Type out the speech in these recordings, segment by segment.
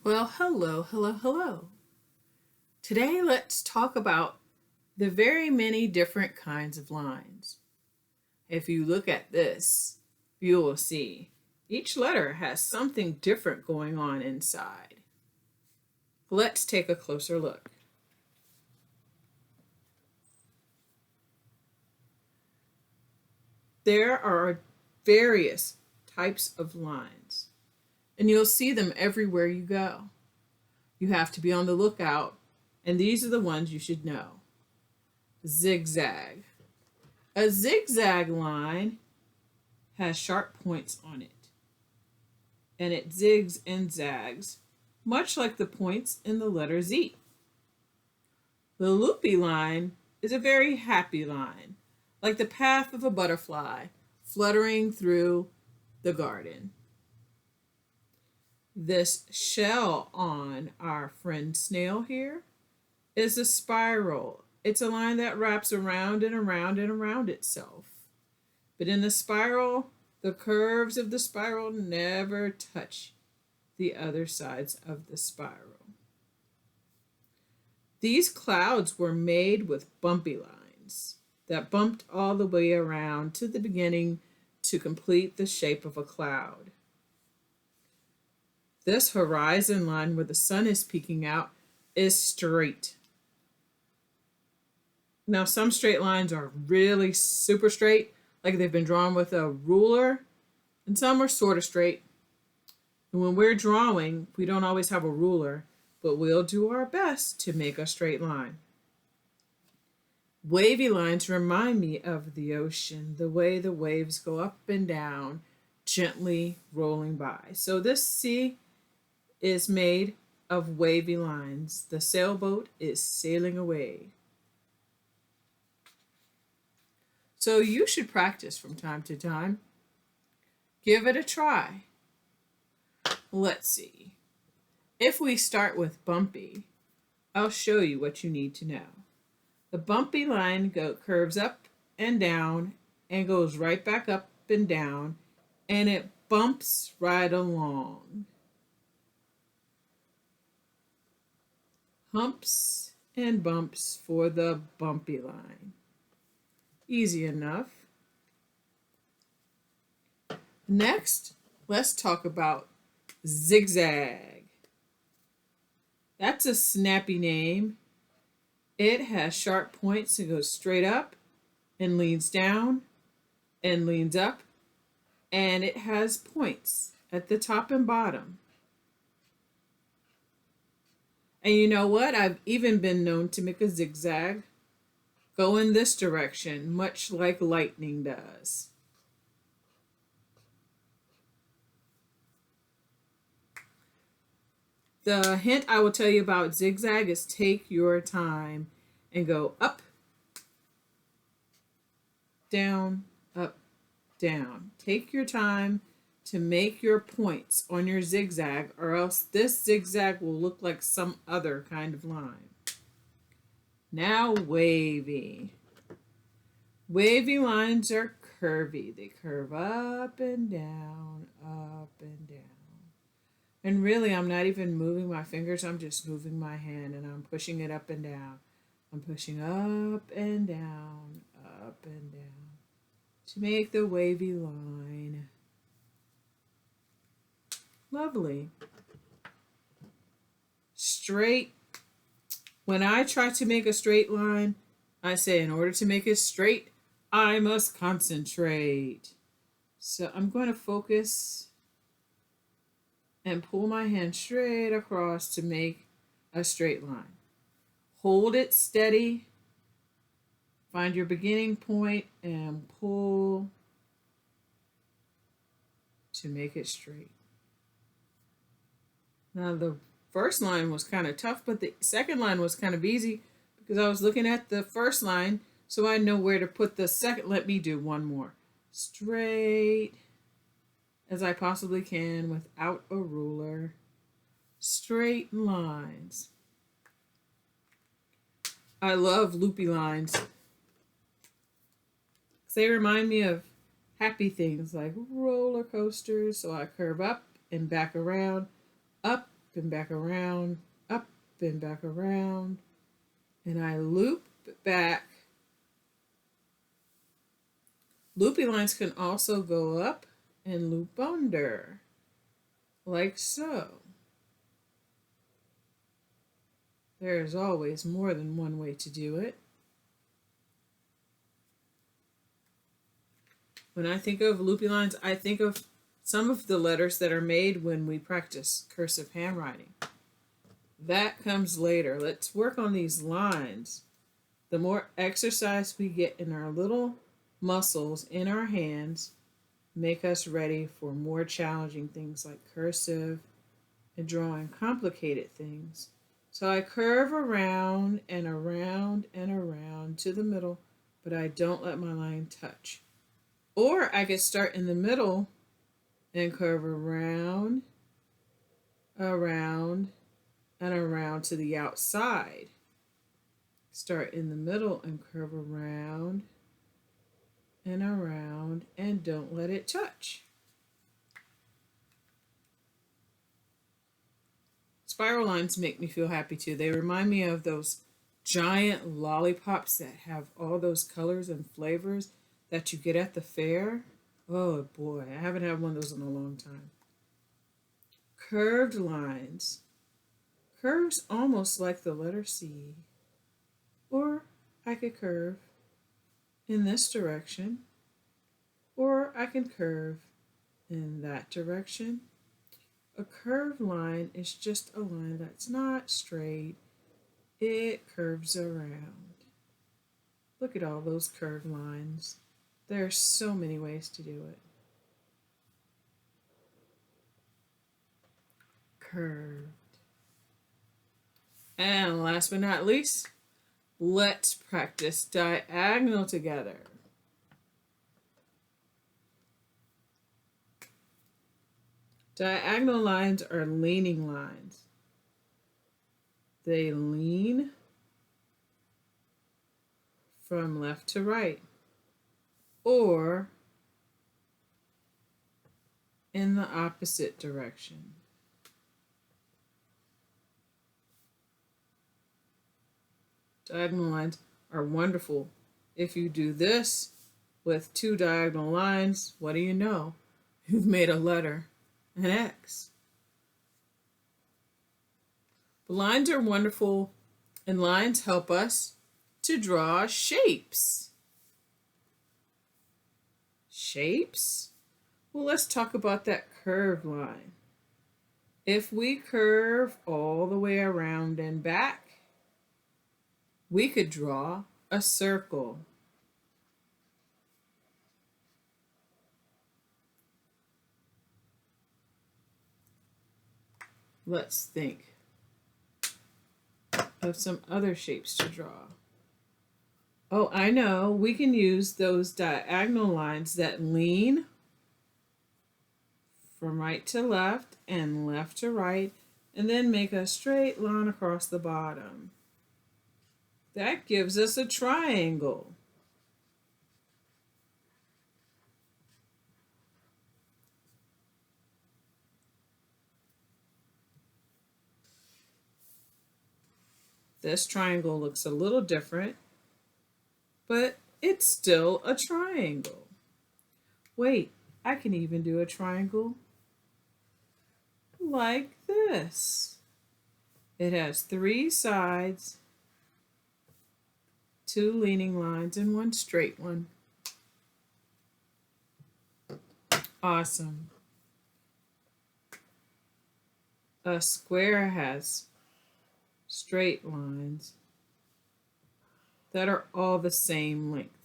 Well, hello, hello, hello. Today, let's talk about the very many different kinds of lines. If you look at this, you will see each letter has something different going on inside. Let's take a closer look. There are various types of lines, and you'll see them everywhere you go. You have to be on the lookout, and these are the ones you should know. Zigzag. A zigzag line has sharp points on it, and it zigs and zags, much like the points in the letter Z. The loopy line is a very happy line, like the path of a butterfly fluttering through the garden. This shell on our friend snail here is a spiral. It's a line that wraps around and around and around itself. But in the spiral, the curves of the spiral never touch the other sides of the spiral. These clouds were made with bumpy lines that bumped all the way around to the beginning to complete the shape of a cloud. This horizon line where the sun is peeking out is straight. Now, some straight lines are really super straight, like they've been drawn with a ruler, and some are sort of straight. And when we're drawing, we don't always have a ruler, but we'll do our best to make a straight line. Wavy lines remind me of the ocean, the way the waves go up and down, gently rolling by. So this sea is made of wavy lines. The sailboat is sailing away. So you should practice from time to time. Give it a try. Let's see. If we start with bumpy, I'll show you what you need to know. The bumpy line curves up and down and goes right back up and down, and it bumps right along. Humps and bumps for the bumpy line. Easy enough. Next, let's talk about zigzag. That's a snappy name. It has sharp points and goes straight up and leans down and leans up, and it has points at the top and bottom. And you know what? I've even been known to make a zigzag go in this direction, much like lightning does. The hint I will tell you about zigzag is take your time and go up, down, up, down. Take your time to make your points on your zigzag, or else this zigzag will look like some other kind of line. Now wavy. Wavy lines are curvy. They curve up and down, up and down. And really, I'm not even moving my fingers. I'm just moving my hand and I'm pushing it up and down. I'm pushing up and down, up and down to make the wavy line. Lovely. Straight. When I try to make a straight line, I say in order to make it straight, I must concentrate. So I'm going to focus and pull my hand straight across to make a straight line. Hold it steady. Find your beginning point and pull to make it straight. Now the first line was kind of tough, but the second line was kind of easy because I was looking at the first line, so I know where to put the second. Let me do one more. Straight as I possibly can without a ruler. Straight lines. I love loopy lines because they remind me of happy things like roller coasters. So I curve up and back around, up and back around, up and back around, and I loop back. Loopy lines can also go up and loop under, like so. There's always more than one way to do it. When I think of loopy lines, I think of some of the letters that are made when we practice cursive handwriting. That comes later. Let's work on these lines. The more exercise we get in our little muscles in our hands, make us ready for more challenging things like cursive and drawing complicated things. So I curve around and around and around to the middle, but I don't let my line touch. Or I could start in the middle and curve around, around, and around to the outside. Start in the middle and curve around and don't let it touch. Spiral lines make me feel happy too. They remind me of those giant lollipops that have all those colors and flavors that you get at the fair. Oh boy, I haven't had one of those in a long time. Curved lines. Curves almost like the letter C. Or I could curve in this direction. Or I can curve in that direction. A curved line is just a line that's not straight. It curves around. Look at all those curved lines. There are so many ways to do it. Curved. And last but not least, let's practice diagonal together. Diagonal lines are leaning lines. They lean from left to right or in the opposite direction. Diagonal lines are wonderful. If you do this with two diagonal lines, what do you know? You've made a letter, an X. But lines are wonderful, and lines help us to draw shapes. Shapes? Well, let's talk about that curved line. If we curve all the way around and back, we could draw a circle. Let's think of some other shapes to draw. Oh, I know. We can use those diagonal lines that lean from right to left and left to right, and then make a straight line across the bottom. That gives us a triangle. This triangle looks a little different, but it's still a triangle. Wait, I can even do a triangle like this. It has 3 sides, 2 leaning lines, and 1 straight one. Awesome. A square has straight lines that are all the same length.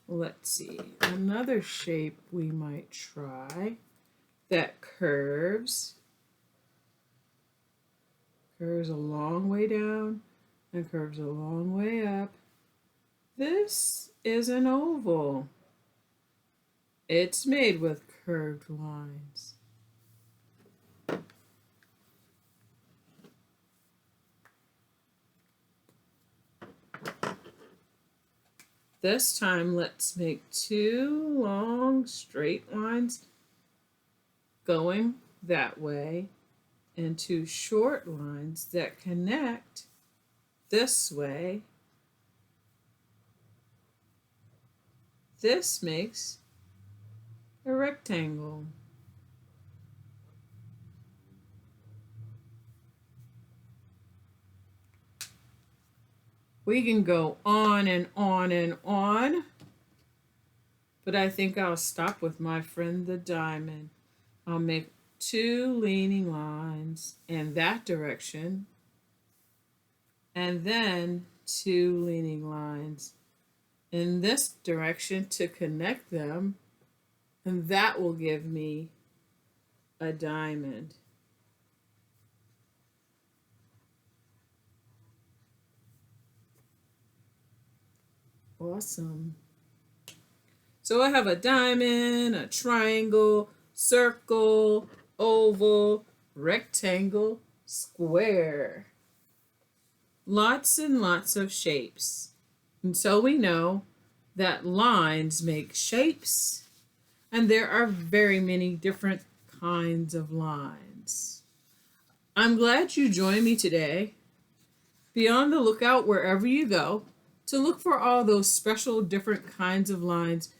Let's see, another shape we might try that curves a long way down and curves a long way up. This is an oval. It's made with curved lines. This time, let's make 2 long straight lines going that way and 2 short lines that connect this way. This makes a rectangle. We can go on and on and on, but I think I'll stop with my friend the diamond. I'll make 2 leaning lines in that direction, and then 2 leaning lines in this direction to connect them, and that will give me a diamond. Awesome. So I have a diamond, a triangle, circle, oval, rectangle, square. Lots and lots of shapes. And so we know that lines make shapes, and there are very many different kinds of lines. I'm glad you joined me today. Be on the lookout wherever you go to look for all those special different kinds of lines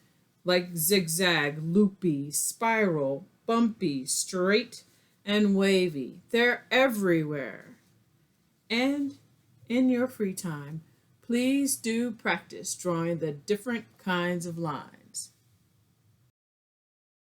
like zigzag, loopy, spiral, bumpy, straight, and wavy. They're everywhere. And in your free time, please do practice drawing the different kinds of lines.